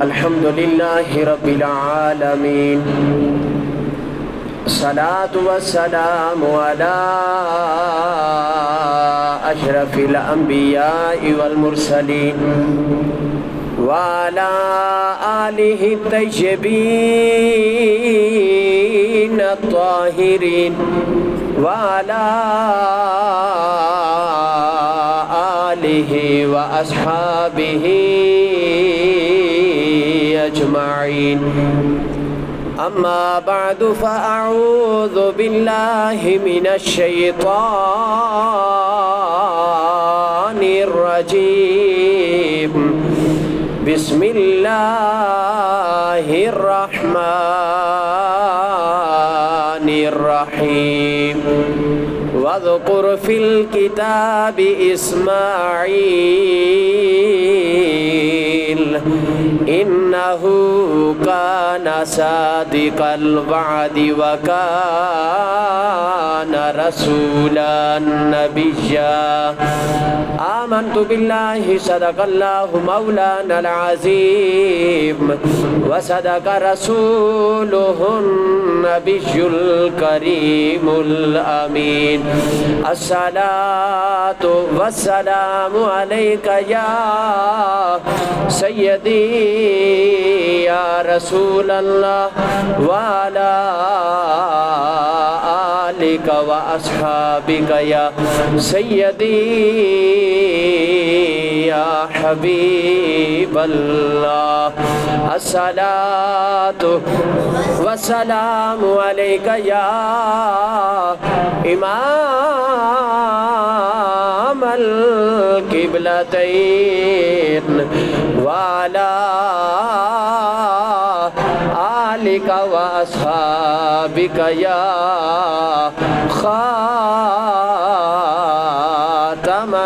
الحمد لله رب العالمين، الصلاة والسلام على أشرف الأنبياء والمرسلين وعلى آله الطيبين الطاهرين وعلى آله وأصحابه أجمعين. أما بعد فأعوذ بالله من الشيطان الرجيم. بسم الله الرحمن الرحيم. واذكر في الكتاب إسماعيل إنه كان صادق الوعد وكان رسولا نبيا. آمنت بالله صدق الله مولانا العظيم وصدق رسوله النبي الكريم الأمين. الصلاة والسلام عليك يا سيدي يا رسول الله وعلى آلك وأصحابك يا سيدي يا حبيب الله. الصلاة والسلام عليك يا إمام القبلتين وعلى آلك وأصحابك يا خاتم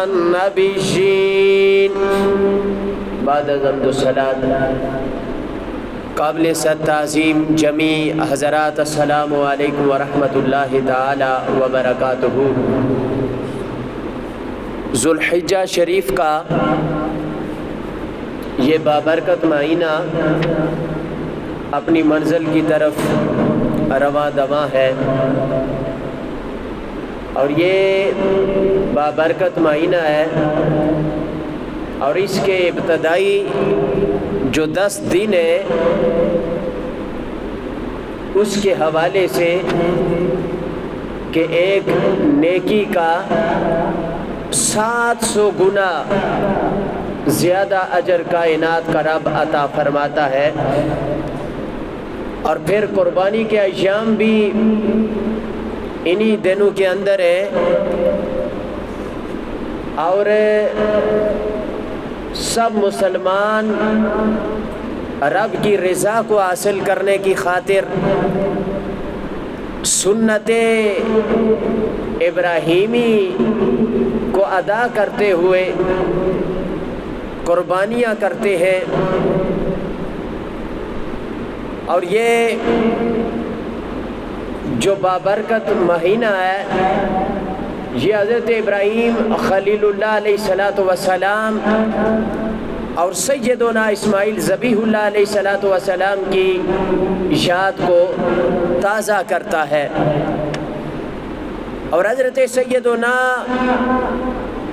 النبيين. بعد حمد الصلاة قابل صد تعظیم جمیع حضرات، السلام علیکم ورحمۃ اللہ تعالی وبرکاتہ. ذوالحجہ شریف کا یہ بابرکت مہینہ اپنی منزل کی طرف رواں دواں ہے، اور یہ بابرکت مہینہ ہے، اور اس کے ابتدائی جو 10 دن ہے اس کے حوالے سے کہ ایک نیکی کا 700 گنا زیادہ اجر کائنات کا رب عطا فرماتا ہے. اور پھر قربانی کے ایام بھی انہی دنوں کے اندر ہے، اور سب مسلمان رب کی رضا کو حاصل کرنے کی خاطر سنت ابراہیمی کو ادا کرتے ہوئے قربانیاں کرتے ہیں. اور یہ جو بابرکت مہینہ ہے، یہ حضرت ابراہیم خلیل اللہ علیہ السلام اور سیدنا اسماعیل ذبیح اللہ علیہ السلام کی یاد کو تازہ کرتا ہے. اور حضرت سیدنا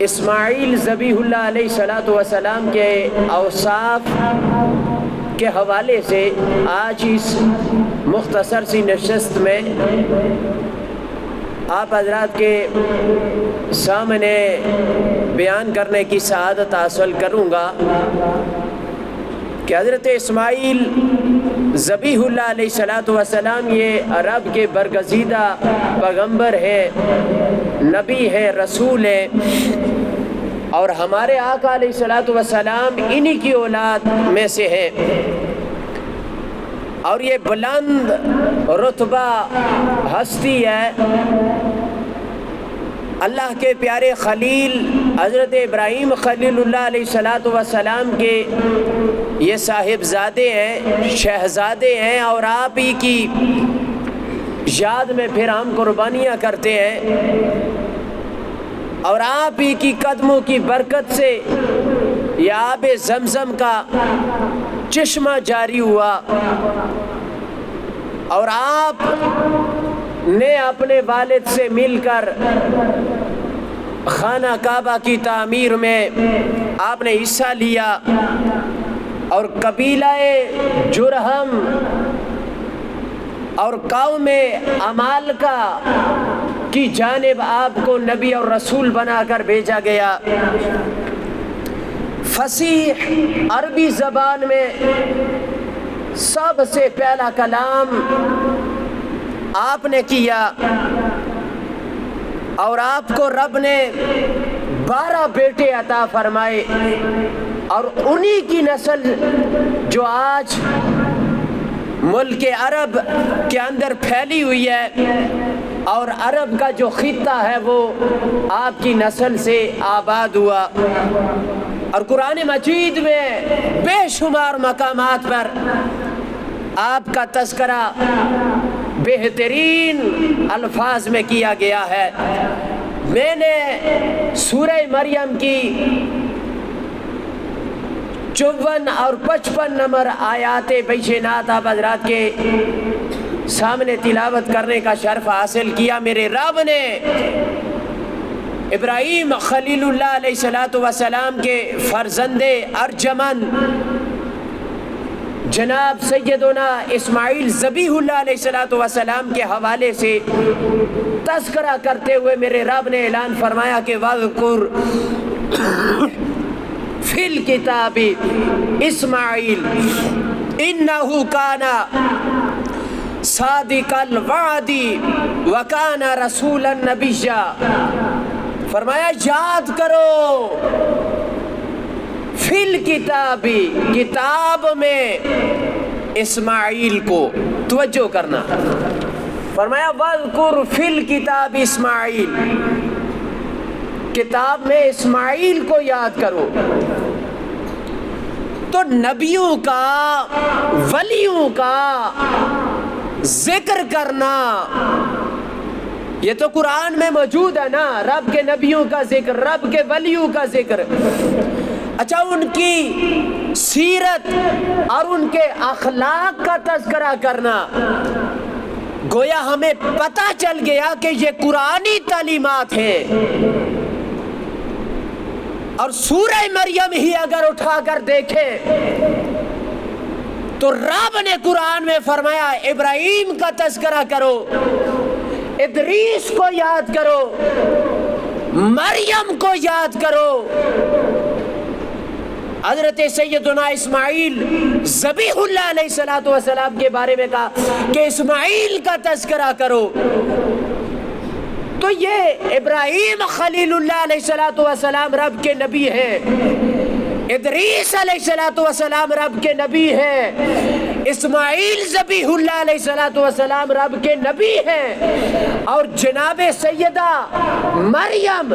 اسماعیل ذبیح اللہ علیہ السلام کے اوصاف کے حوالے سے آج اس مختصر سی نشست میں آپ حضرات کے سامنے بیان کرنے کی سعادت حاصل کروں گا کہ حضرت اسماعیل ذبیح اللہ علیہ السلام یہ عرب کے برگزیدہ پیغمبر ہے، نبی ہے، رسول ہے، اور ہمارے آقا علیہ السلام انہی کی اولاد میں سے ہے. اور یہ بلند رتبہ ہستی ہے. اللہ کے پیارے خلیل حضرت ابراہیم خلیل اللہ علیہ السلام کے یہ صاحبزادے ہیں، شہزادے ہیں، اور آپ ہی کی یاد میں پھر ہم قربانیاں کرتے ہیں، اور آپ ہی کی قدموں کی برکت سے یہ آب زمزم کا چشمہ جاری ہوا اور آپ نے اپنے والد سے مل کر خانہ کعبہ کی تعمیر میں آپ نے حصہ لیا اور قبیلہ جرہم اور قوم عمالقہ کی جانب آپ کو نبی اور رسول بنا کر بھیجا گیا۔ فصیح عربی زبان میں سب سے پہلا کلام آپ نے کیا اور آپ کو رب نے 12 بیٹے عطا فرمائے اور انہی کی نسل جو آج ملک عرب کے اندر پھیلی ہوئی ہے اور عرب کا جو خطہ ہے وہ آپ کی نسل سے آباد ہوا۔ اور قرآن مجید میں بے شمار مقامات پر آپ کا تذکرہ بہترین الفاظ میں کیا گیا ہے۔ میں نے سورہ مریم کی 54 اور 55 نمبر آیات بینات آپ حضرات کے سامنے تلاوت کرنے کا شرف حاصل کیا۔ میرے رب نے ابراہیم خلیل اللہ علیہ السلام کے فرزند ارجمند جناب سیدنا اسماعیل ذبیح اللہ علیہ السلام کے حوالے سے تذکرہ کرتے ہوئے میرے رب نے اعلان فرمایا کہ وَاذْكُرْ فِي الْكِتَابِ اسماعیل اِنَّهُ كَانَ صَادِقَ الْوَعْدِ وَكَانَ رَسُولًا نَبِيًّا۔ فرمایا یاد کرو فی الکتاب، کتاب میں اسماعیل کو، توجہ کرنا، فرمایا وَاذْكُرْ فِي الْكِتَابِ اسماعیل، کتاب میں اسماعیل کو یاد کرو۔ تو نبیوں کا، ولیوں کا ذکر کرنا یہ تو قرآن میں موجود ہے نا، رب کے نبیوں کا ذکر، رب کے ولیوں کا ذکر۔ اچھا، ان کی سیرت اور ان کے اخلاق کا تذکرہ کرنا، گویا ہمیں پتہ چل گیا کہ یہ قرآنی تعلیمات ہیں۔ اور سورہ مریم ہی اگر اٹھا کر دیکھیں تو رب نے قرآن میں فرمایا ابراہیم کا تذکرہ کرو، ادریس کو یاد کرو، مریم کو یاد کرو، حضرت سیدنا اسماعیل ذبیح اللہ علیہ السلام کے بارے میں کہا کہ اسماعیل کا تذکرہ کرو۔ تو یہ ابراہیم خلیل اللہ علیہ السلام رب کے نبی ہیں، ادریس علیہ السلام رب کے نبی ہیں، اسماعیل ذبیح اللہ علیہ السلام رب کے نبی ہیں، اور جناب سیدہ مریم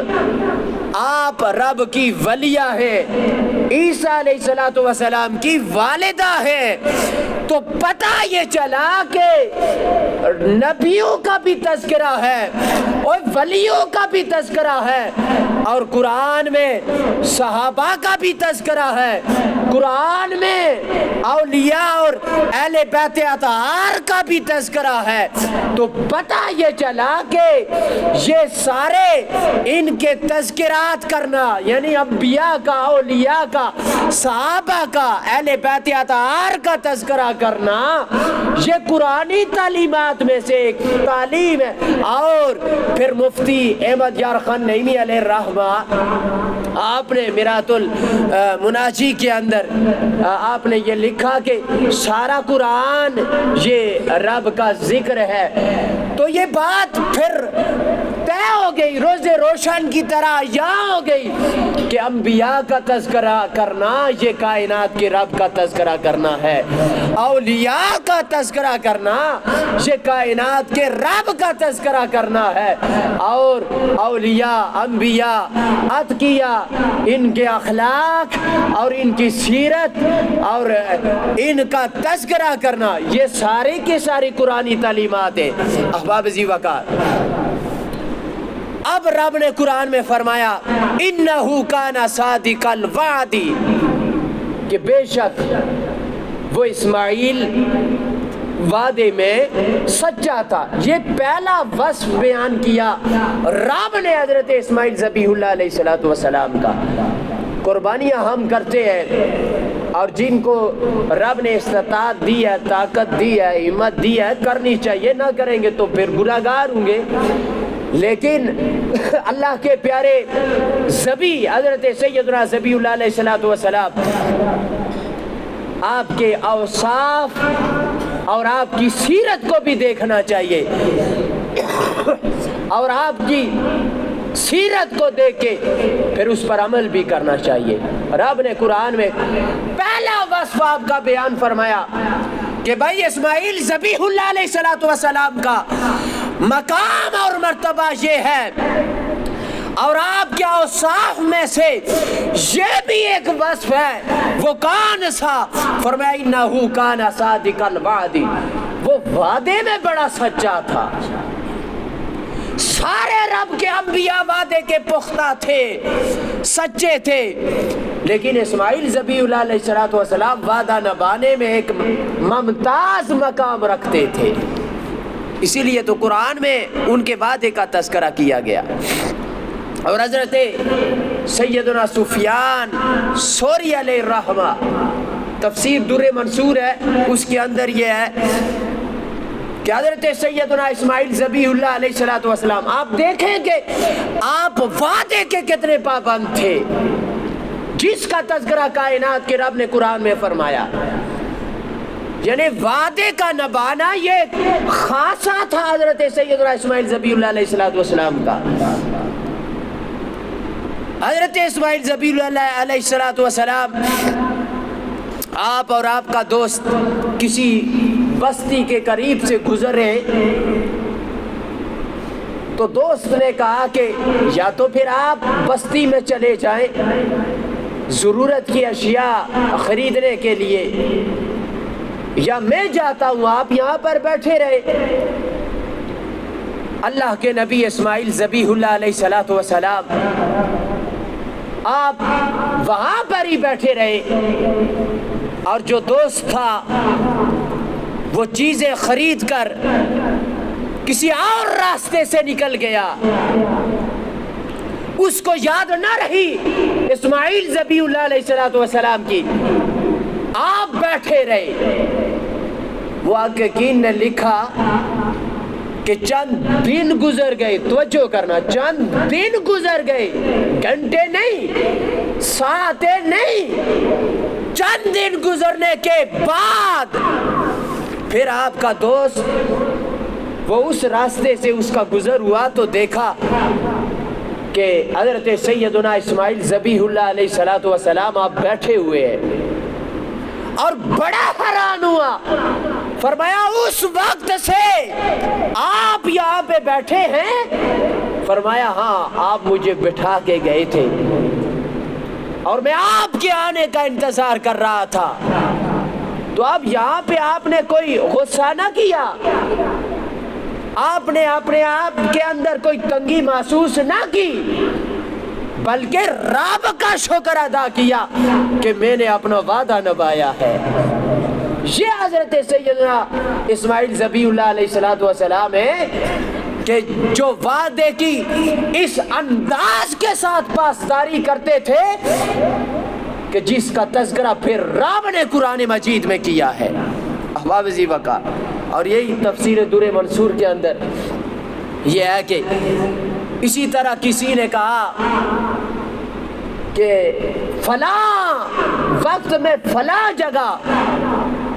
آپ رب کی ولیہ ہے، عیسیٰ علیہ السلام کی والدہ ہے۔ تو پتہ یہ چلا کہ نبیوں کا بھی تذکرہ ہے اور ولیوں کا بھی تذکرہ ہے، اور قرآن میں صحابہ کا بھی تذکرہ ہے، قرآن میں اولیاء اور اہل بیت اطہار کا بھی تذکرہ ہے۔ تو پتہ یہ چلا کہ یہ سارے ان کے تذکرات کرنا، یعنی انبیاء کا، اولیاء کا، صحابہ کا، اہل بیت اطہار کا تذکرہ کرنا، یہ قرآنی تعلیمات میں سے ایک تعلیم ہے۔ اور پھر مفتی احمد یار خان نعیمی علیہ الرحمہ آپ نے میرات المناجی کے اندر آپ نے یہ لکھا کہ سارا قرآن یہ رب کا ذکر ہے۔ تو یہ بات پھر طے ہو گئی، روز روشن کی طرح یہاں ہو گئی کہ انبیاء کا تذکرہ کرنا یہ کائنات کے رب کا تذکرہ کرنا ہے، اولیاء کا تذکرہ کرنا یہ کائنات کے رب کا تذکرہ کرنا ہے، اور اولیاء، انبیاء، اتقیاء، ان کے اخلاق اور ان کی سیرت اور ان کا تذکرہ کرنا، یہ ساری کی ساری قرآنی تعلیمات ہیں۔ احباب ذی وقار، اب رب نے قرآن میں فرمایا انہو کان صادق الوعد، کہ بے شک وہ اسماعیل وعدے میں سچا تھا۔ یہ پہلا وصف بیان کیا رب نے حضرت اسماعیل ذبیح اللہ علیہ السلام کا۔ قربانیاں ہم کرتے ہیں اور جن کو رب نے استطاعت دی ہے، طاقت دی ہے، ہمت دی ہے، کرنی چاہیے، نہ کریں گے تو پھر گناہگار ہوں گے۔ لیکن اللہ کے پیارے ذبیح حضرت سیدنا ذبیح اللہ علیہ السلام، آپ کے اوصاف اور آپ کی سیرت کو بھی دیکھنا چاہیے، اور آپ کی سیرت کو دیکھ کے پھر اس پر عمل بھی کرنا چاہیے۔ رب نے قرآن میں پہلا وصف آپ کا بیان فرمایا کہ بھائی اسماعیل ذبیح اللہ علیہ السلام کا مقام اور مرتبہ یہ ہے، اور آپ کے اوصاف میں سے یہ بھی ایک وصف ہے۔ وہ کون سا؟ فرمایا انہو کان صادق الوعد، وہ وعدے میں بڑا سچا تھا۔ سارے رب کے انبیاء وعدے کے پختہ تھے، سچے تھے، لیکن اسماعیل ذبیح اللہ علیہ السلام وعدہ نبھانے میں ایک ممتاز مقام رکھتے تھے۔ اسی لیے تو قرآن میں ان کے وعدے کا تذکرہ کیا گیا۔ اور حضرت سیدنا سفیان ثوری علیہ الرحمہ، تفسیر در منصور ہے، اس کے اندر یہ ہے کہ حضرت سیدنا اسماعیل ذبیح اللہ علیہ السلام، آپ دیکھیں کہ آپ وعدے کے کتنے پابند تھے، جس کا تذکرہ کائنات کے رب نے قرآن میں فرمایا۔ یعنی وعدے کا نبھانا یہ خاصہ تھا حضرت سیدنا اسماعیل ذبیح اللہ علیہ السلام کا۔ حضرت اسماعیل ذبیح اللہ علیہ السلام، آپ اور آپ کا دوست کسی بستی کے قریب سے گزرے تو دوست نے کہا کہ یا تو پھر آپ بستی میں چلے جائیں ضرورت کی اشیاء خریدنے کے لیے، یا میں جاتا ہوں، آپ یہاں پر بیٹھے رہے۔ اللہ کے نبی اسماعیل ذبیح اللہ علیہ السلام آپ وہاں پر ہی بیٹھے رہے، اور جو دوست تھا وہ چیزیں خرید کر کسی اور راستے سے نکل گیا، اس کو یاد نہ رہی اسماعیل ذبیح اللہ علیہ السلام کی، آپ بیٹھے رہے۔ وہ محققین نے لکھا کہ چند دن گزر گئے، توجہ کرنا، چند دن گزر گئے، گھنٹے نہیں، ساعتیں نہیں، چند دن گزرنے کے بعد پھر آپ کا دوست وہ اس راستے سے اس کا گزر ہوا تو دیکھا کہ حضرت سیدنا اسماعیل ذبیح اللہ علیہ السلام آپ بیٹھے ہوئے ہیں، اور بڑا حیران ہوا۔ فرمایا اس وقت سے آپ یہاں پہ بیٹھے ہیں؟ فرمایا ہاں، آپ مجھے بٹھا کے گئے تھے اور میں آپ کے آنے کا انتظار کر رہا تھا، تو اب یہاں پہ آپ نے کوئی غصہ نہ کیا، آپ نے اپنے آپ کے اندر کوئی تنگی محسوس نہ کی، بلکہ رب کا شکر ادا کیا کہ میں نے اپنا وعدہ نبھایا ہے۔ یہ حضرت سیدنا اسماعیل ذبیح اللہ علیہ السلام ہے کہ جو وعدے کی اس انداز کے ساتھ پاسداری کرتے تھے کہ جس کا تذکرہ پھر رب نے قرآن مجید میں کیا ہے، احباب ذی وقار۔ اور یہی تفسیر در منصور کے اندر یہ ہے کہ اسی طرح کسی نے کہا کہ فلاں وقت میں فلاں جگہ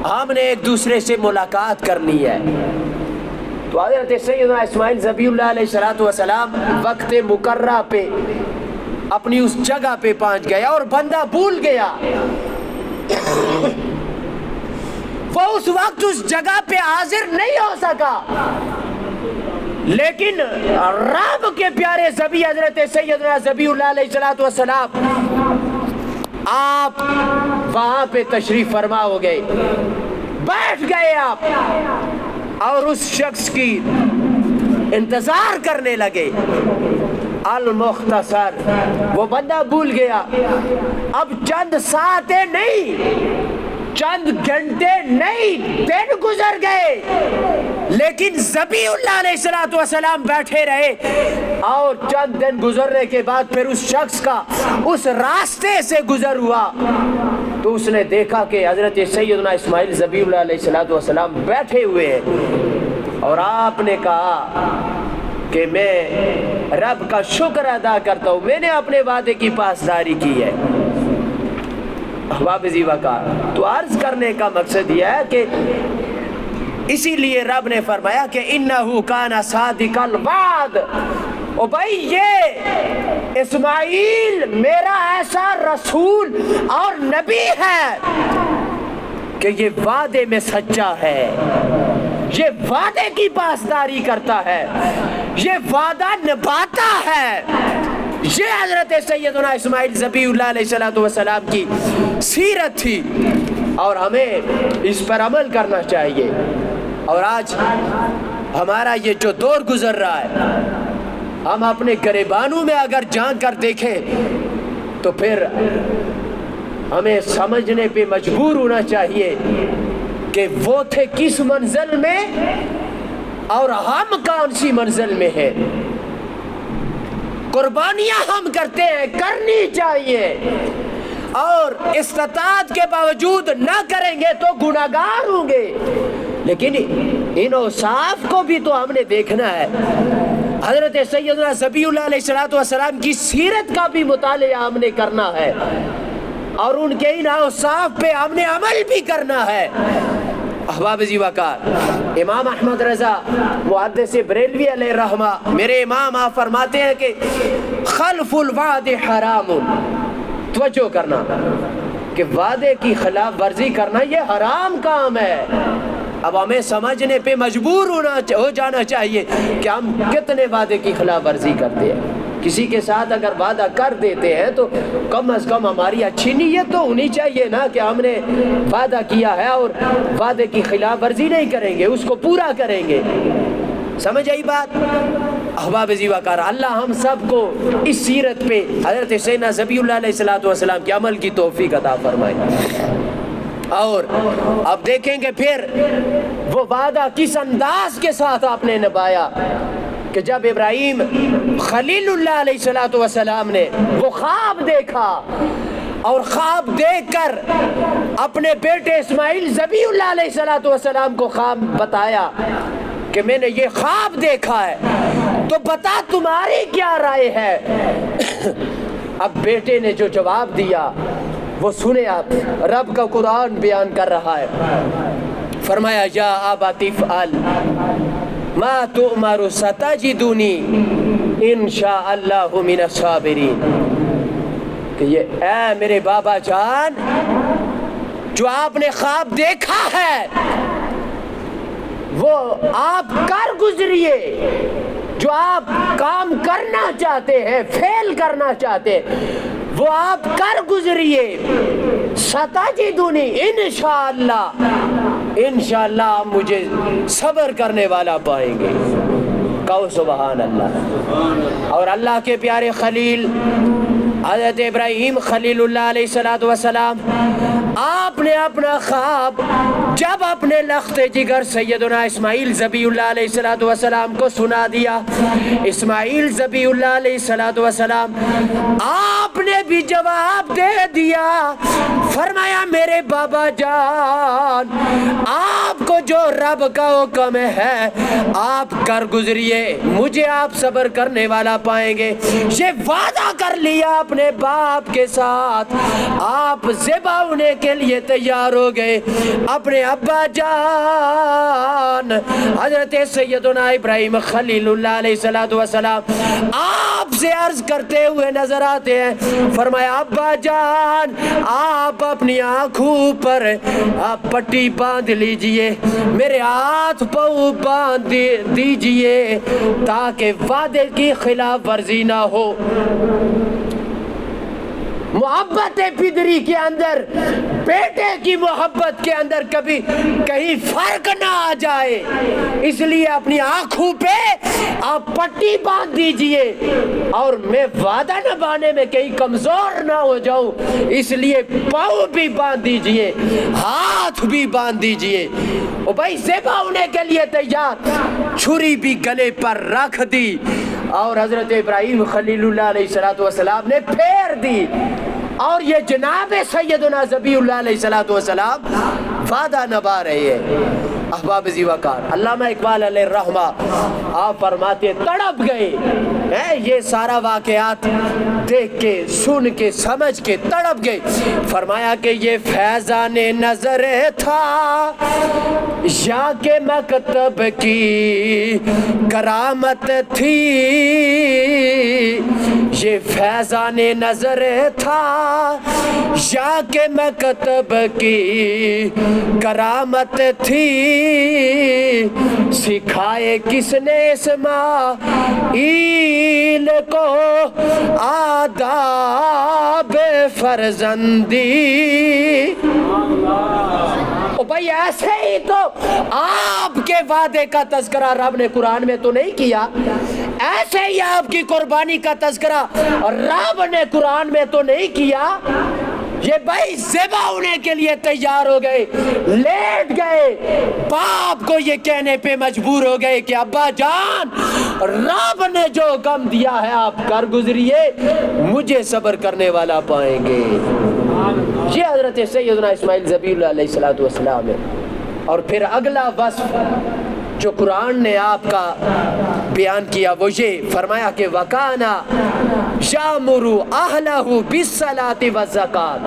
ہم نے ایک دوسرے سے ملاقات کرنی ہے، تو حضرت سیدنا اسماعیل ذبیح اللہ علیہ السلام وقت مقررہ پہ اپنی اس جگہ پہ پہنچ گیا، اور بندہ بھول گیا، وہ اس وقت اس جگہ پہ حاضر نہیں ہو سکا، لیکن رب کے پیارے ذبیح حضرت سیدنا ذبیح اللہ علیہ السلام آپ وہاں پہ تشریف فرما ہو گئے، بیٹھ گئے آپ، اور اس شخص کی انتظار کرنے لگے المختصر، وہ بندہ بھول گیا. اب چند ساعتیں نہیں، چند گھنٹے نہیں، دن گزر گئے، لیکن ذبیح اللہ علیہ السلام بیٹھے رہے. اور چند دن گزرنے کے بعد پھر اس شخص کا اس راستے سے گزر ہوا تو اس نے دیکھا کہ حضرت سیدنا اسماعیل ذبیح اللہ علیہ السلام بیٹھے ہوئے ہیں. اور آپ نے کہا کہ میں رب کا شکر ادا کرتا ہوں، میں نے اپنے وعدے کی پاسداری کی ہے. احباب ذی وقار، تو عرض کرنے کا مقصد یہ ہے کہ اسی لیے رب نے فرمایا کہ انہو کان صادق الوعد. او بھائی، یہ اسماعیل میرا ایسا رسول اور نبی ہے کہ یہ وعدے میں سچا ہے، یہ وعدے کی پاسداری کرتا ہے، یہ وعدہ نبھاتا ہے. یہ حضرت سیدنا اسماعیل ذبیح اللہ علیہ السلام کی سیرت تھی اور ہمیں اس پر عمل کرنا چاہیے. اور آج ہمارا یہ جو دور گزر رہا ہے، ہم اپنے گریبانوں میں اگر جان کر دیکھیں تو پھر ہمیں سمجھنے پہ مجبور ہونا چاہیے کہ وہ تھے کس منزل میں اور ہم کون سی منزل میں ہیں. قربانیاں ہم کرتے ہیں، کرنی چاہیے، اور استطاعت کے باوجود نہ کریں گے تو گناہگار ہوں گے. لیکن ان اوصاف کو بھی تو ہم نے دیکھنا ہے. حضرت سیدنا ذبیح اللہ علیہ السلام کی سیرت کا بھی مطالعہ ہم نے کرنا ہے اور ان کے ان اوصاف پہ ہم نے عمل بھی کرنا ہے. احباب ذی وقار، امام احمد رضا محدث بریلوی علیہ رحمہ، میرے امام آپ فرماتے ہیں کہ خلف الوعد حرام. توجہ کرنا کہ وعدے کی خلاف ورزی کرنا یہ حرام کام ہے. اب ہمیں سمجھنے پہ مجبور ہو جانا چاہیے کہ ہم کتنے وعدے کی خلاف ورزی کرتے ہیں. کسی کے ساتھ اگر وعدہ کر دیتے ہیں تو کم از کم ہماری اچھی نیت تو ہونی چاہیے نا کہ ہم نے وعدہ کیا ہے اور وعدے کی خلاف ورزی نہیں کریں گے، اس کو پورا کریں گے. سمجھ آئی بات؟ احباب ذی وقار، اللہ ہم سب کو اس سیرت پہ حضرت سیدنا ذبیح اللہ علیہ السلام کے عمل کی توفیق عطا فرمائے. اور اب دیکھیں گے پھر وہ وعدہ کس انداز کے ساتھ آپ نے نبھایا کہ جب ابراہیم خلیل اللہ علیہ السلام نے وہ خواب دیکھا اور خواب دیکھ کر اپنے بیٹے اسماعیل ذبیح اللہ علیہ السلام کو خواب بتایا کہ میں نے یہ خواب دیکھا ہے، تو بتا تمہاری کیا رائے ہے. اب بیٹے نے جو جواب دیا وہ سنے آپ، رب کا قرآن بیان کر رہا ہے. فرمایا یا ابت افعل ما تؤمر ستجدنی انشاء اللہ من الصابرین. کہ یہ اے میرے بابا جان، جو آپ نے خواب دیکھا ہے وہ آپ کر گزریے، جو آپ کام کرنا چاہتے ہیں، فعل کرنا چاہتے ہیں وہ آپ کر گزریے. ستجدنی انشاءاللہ، انشاءاللہ آپ مجھے صبر کرنے والا پائیں گے. کہو سبحان اللہ. اور اللہ کے پیارے خلیل حضرت ابراہیم خلیل اللہ علیہ السلام، آپ نے اپنا خواب جب اپنے لخت جگر سیدنا اسماعیل ذبیح اللہ علیہ السلام کو سنا دیا، اسماعیل ذبیح اللہ علیہ السلام آپ نے بھی جواب دے دیا. فرمایا میرے بابا جان، آپ کو جو رب کا حکم ہے آپ کر گزریے، مجھے آپ صبر کرنے والا پائیں گے. یہ وعدہ کر لیا اپنے باپ کے ساتھ، آپ ذبح ہونے کے لیے تیار ہو گئے. اپنے ابا جان حضرت سیدنا ابراہیم خلیل اللہ علیہ السلام آپ سے عرض کرتے ہوئے نظر آتے ہیں. فرمایا ابا جان، آپ اپنی آنکھوں پر آپ پٹی باندھ لیجئے، میرے ہاتھ پاؤں باندھ دیجئے تاکہ وعدے کی خلاف ورزی نہ ہو. محبت پدری کے اندر بیٹے کی محبت کے اندر کبھی کہیں فرق نہ آ جائے، اس لیے اپنی آنکھوں پہ آپ پٹی باندھ دیجئے، اور میں وعدہ نبھانے میں کہیں کمزور نہ ہو جاؤں اس لیے پاؤں بھی باندھ دیجئے، ہاتھ بھی باندھ دیجئے۔ او بھائی ذبح ہونے کے لیے تیار، چھری بھی گلے پر رکھ دی، اور حضرت ابراہیم خلیل اللہ علیہ السلام نے پھیر دی، اور یہ جناب سیدنا ذبیح اللہ علیہ السلام وعدہ نبھا رہے ہیں۔ احباب ذی وقار، علامہ اقبال علیہ الرحمہ آپ فرماتے تڑپ گئے، یہ سارا واقعات دیکھ کے سن کے سمجھ کے تڑپ گئے۔ فرمایا کہ یہ فیضان نظر تھا یا کہ مکتب کی کرامت تھی، یہ فیضان نظر تھا یا کہ مکتب کی کرامت تھی، سکھائے کس نے اسماعیل کو آداب فرزندی۔ او بھائی ایسے ہی تو آپ کے وعدے کا تذکرہ رب نے قرآن میں تو نہیں کیا، ایسے ہی آپ کی قربانی کا تذکرہ رب نے قرآن میں تو نہیں کیا۔ یہ بھائی ذبح ہونے کے لیے تیار ہو گئے، لیٹ گئے، باپ کو یہ کہنے پہ مجبور ہو گئے کہ ابا جان رب نے جو حکم دیا ہے آپ کر گزریے، مجھے صبر کرنے والا پائیں گے۔ یہ حضرت سیدنا اسماعیل ذبیح اللہ علیہ السلام ہے۔ اور پھر اگلا وصف جو قرآن نے آپ کا بیان کیا وہ یہ فرمایا کہ وَكَانَ يَأْمُرُ أَهْلَهُ بِالصَّلَاةِ وَالزَّكَاةِ،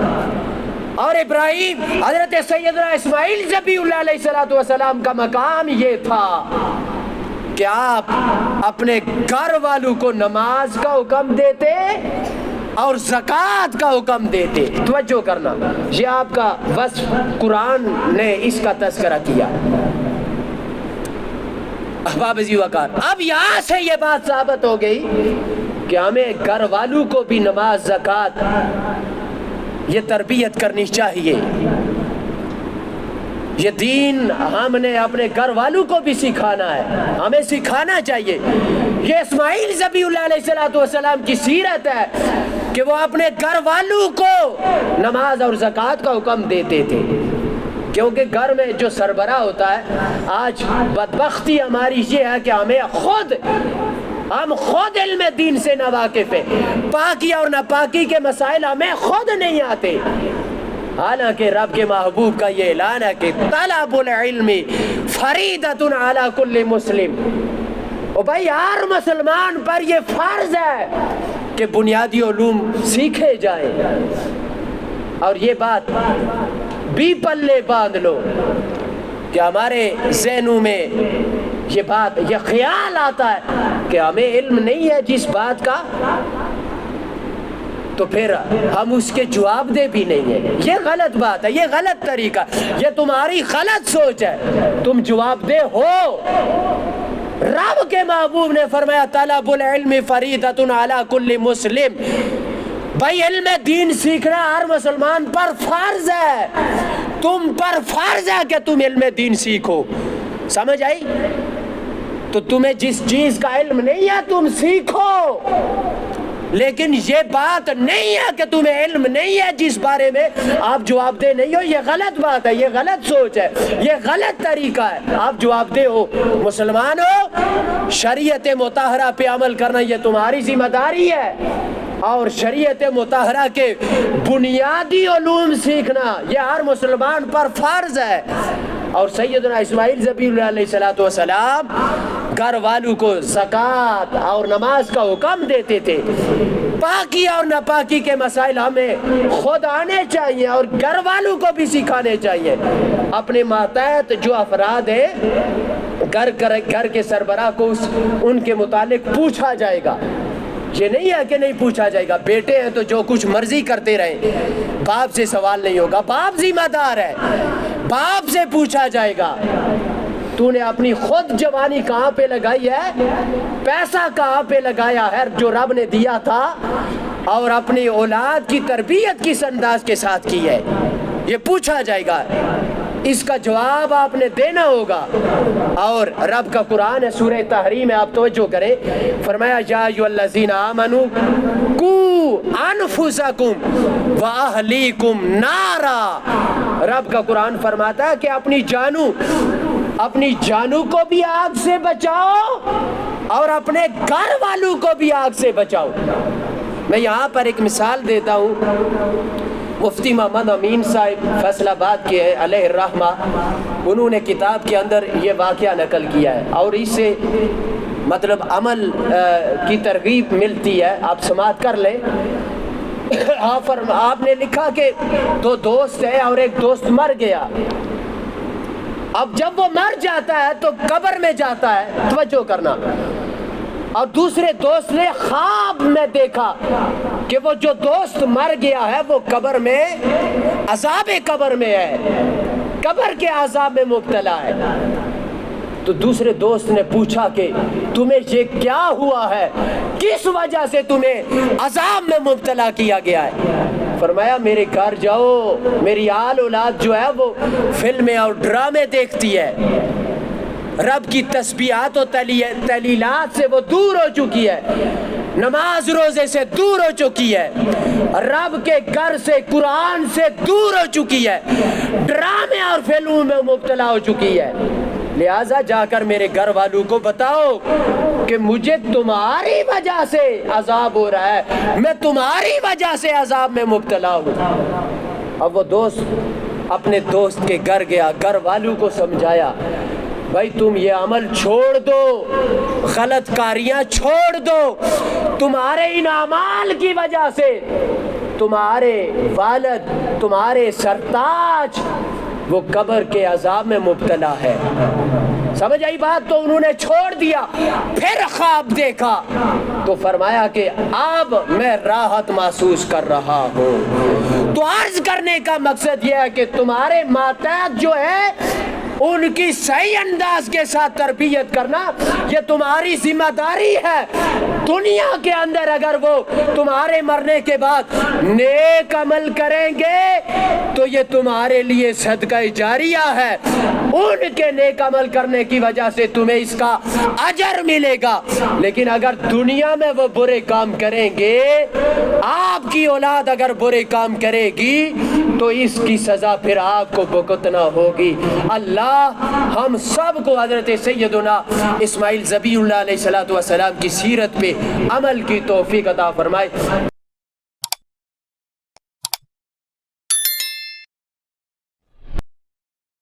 اور ابراہیم حضرت سیدنا اسماعیل ذبیح اللہ علیہ السلام کا مقام یہ تھا کہ آپ اپنے گھر والوں کو نماز کا حکم دیتے اور زکوٰۃ کا حکم دیتے۔ توجہ کرنا، یہ آپ کا وصف قرآن نے اس کا تذکرہ کیا۔ احباب ذی وقار، اب یہاں سے یہ بات ثابت ہو گئی کہ ہمیں گھر والوں کو بھی نماز زکوٰۃ یہ تربیت کرنی چاہیے، یہ دین ہم نے اپنے گھر والوں کو بھی سکھانا ہے، ہمیں سکھانا چاہیے۔ یہ اسماعیل ذبیح اللہ علیہ السلام کی سیرت ہے کہ وہ اپنے گھر والوں کو نماز اور زکوٰۃ کا حکم دیتے تھے، کیونکہ گھر میں جو سربراہ ہوتا ہے، آج بدبختی ہماری یہ ہے کہ ہم خود علم دین سے ناواقف ہیں، پاکی اور ناپاکی کے مسائل ہمیں خود نہیں آتے، حالانکہ رب کے محبوب کا یہ اعلان ہے کہ طلب العلم فریضۃ علی کل مسلم۔ اور بھائی ہر مسلمان پر یہ فرض ہے کہ بنیادی علوم سیکھے جائیں، اور یہ بات بھی پلے باندھ لو کہ ہمارے ذہنوں میں یہ خیال آتا ہے کہ ہمیں علم نہیں ہے جس بات کا، تو پھر ہم اس کے جواب دے بھی نہیں ہیں۔ یہ غلط بات ہے، یہ غلط طریقہ، یہ تمہاری غلط سوچ ہے، تم جواب دے ہو۔ رب کے محبوب نے فرمایا طلب العلم فریضۃ علی کل مسلم، بھائی علم دین سیکھنا ہر مسلمان پر فرض ہے، تم پر فرض ہے کہ تم علم دین سیکھو۔ سمجھ آئی؟ تو تمہیں جس چیز کا علم نہیں ہے تم سیکھو، لیکن یہ بات نہیں ہے کہ تمہیں علم نہیں ہے جس بارے میں آپ جواب دہ نہیں ہو۔ یہ غلط بات ہے، یہ غلط سوچ ہے، یہ غلط طریقہ ہے۔ آپ جواب دہ ہو، مسلمان ہو، شریعت مطہرہ پہ عمل کرنا یہ تمہاری ذمہ داری ہے، اور شریعت مطہرہ کے بنیادی علوم سیکھنا یہ ہر مسلمان پر فرض ہے۔ اور سیدنا اسماعیل ذبیح اللہ علیہ السلام گھر والوں کو زکوٰۃ اور نماز کا حکم دیتے تھے۔ پاکی اور ناپاکی کے مسائل ہمیں خود آنے چاہیے اور گھر والوں کو بھی سکھانے چاہیے۔ اپنے ماتحت جو افراد ہیں گھر کے سربراہ کو ان کے متعلق پوچھا جائے گا، یہ نہیں ہے کہ نہیں پوچھا جائے گا۔ بیٹے ہیں تو جو کچھ مرضی کرتے رہیں، باپ سے سوال نہیں ہوگا، باپ ذمہ دار ہے، باپ سے پوچھا جائے گا تو نے اپنی خود جوانی کہاں پہ لگائی ہے، پیسہ کہاں پہ لگایا ہے جو رب نے دیا تھا، اور اپنی اولاد کی تربیت کس انداز کے ساتھ کی ہے، یہ پوچھا جائے گا، اس کا جواب آپ نے دینا ہوگا۔ اور رب کا قرآن ہے سورہ تحریم میں، آپ توجہ کریں، فرمایا یا ایھا الذین آمنوا قوا انفسکم واہلیکم نارا۔ رب کا قرآن فرماتا ہے کہ اپنی جانوں کو بھی آگ سے بچاؤ اور اپنے گھر والوں کو بھی آگ سے بچاؤ۔ میں یہاں پر ایک مثال دیتا ہوں۔ مفتی محمد امین صاحب فیصل آباد کے ہیں علیہ الرحمہ، انہوں نے کتاب کے اندر یہ واقعہ نقل کیا ہے اور اس سے مطلب عمل کی ترغیب ملتی ہے، آپ سماعت کر لیں۔ آپ نے لکھا کہ دو دوست ہیں اور ایک دوست مر گیا۔ اب جب وہ مر جاتا ہے تو قبر میں جاتا ہے، توجہ کرنا، اور دوسرے دوست نے خواب میں دیکھا کہ وہ جو دوست مر گیا ہے وہ قبر میں عذاب قبر میں ہے، قبر کے عذاب میں مبتلا ہے۔ تو دوسرے دوست نے پوچھا کہ تمہیں یہ کیا ہوا ہے، کس وجہ سے تمہیں عذاب میں مبتلا کیا گیا ہے؟ فرمایا میرے گھر جاؤ، میری آل اولاد جو ہے وہ فلمیں اور ڈرامے دیکھتی ہے، رب کی تسبیحات و تحلیلات سے وہ دور ہو چکی ہے، نماز روزے سے دور ہو چکی ہے، رب کے گھر سے قرآن سے دور ہو چکی ہے، ڈرامے اور فلموں میں مبتلا ہو چکی ہے۔ لہٰذا جا کر میرے گھر والوں کو بتاؤ کہ مجھے تمہاری وجہ سے عذاب ہو رہا ہے، میں تمہاری وجہ سے عذاب میں مبتلا ہوں۔ اب وہ دوست اپنے دوست کے گھر گیا، گھر والوں کو سمجھایا، بھائی تم یہ عمل چھوڑ دو، غلط کاریاں چھوڑ دو، تمہارے ان اعمال کی وجہ سے تمہارے والد، تمہارے سرتاج وہ قبر کے عذاب میں مبتلا ہے۔ سمجھ آئی بات؟ تو انہوں نے چھوڑ دیا، پھر خواب دیکھا تو فرمایا کہ اب میں راحت محسوس کر رہا ہوں۔ تو عرض کرنے کا مقصد یہ ہے کہ تمہارے ماتحت جو ہے ان کی صحیح انداز کے ساتھ تربیت کرنا یہ تمہاری ذمہ داری ہے۔ دنیا کے اندر اگر وہ تمہارے مرنے کے بعد نیک عمل کریں گے تو یہ تمہارے لیے صدقہ جاریہ ہے، ان کے نیک عمل کرنے کی وجہ سے تمہیں اس کا اجر ملے گا۔ لیکن اگر دنیا میں وہ برے کام کریں گے، آپ کی اولاد اگر برے کام کرے گی تو اس کی سزا پھر آپ کو بھگتنا ہوگی۔ اللہ ہم سب کو حضرت سیدنا اسماعیل ذبیح اللہ علیہ السلام کی سیرت پہ عمل کی توفیق عطا فرمائے۔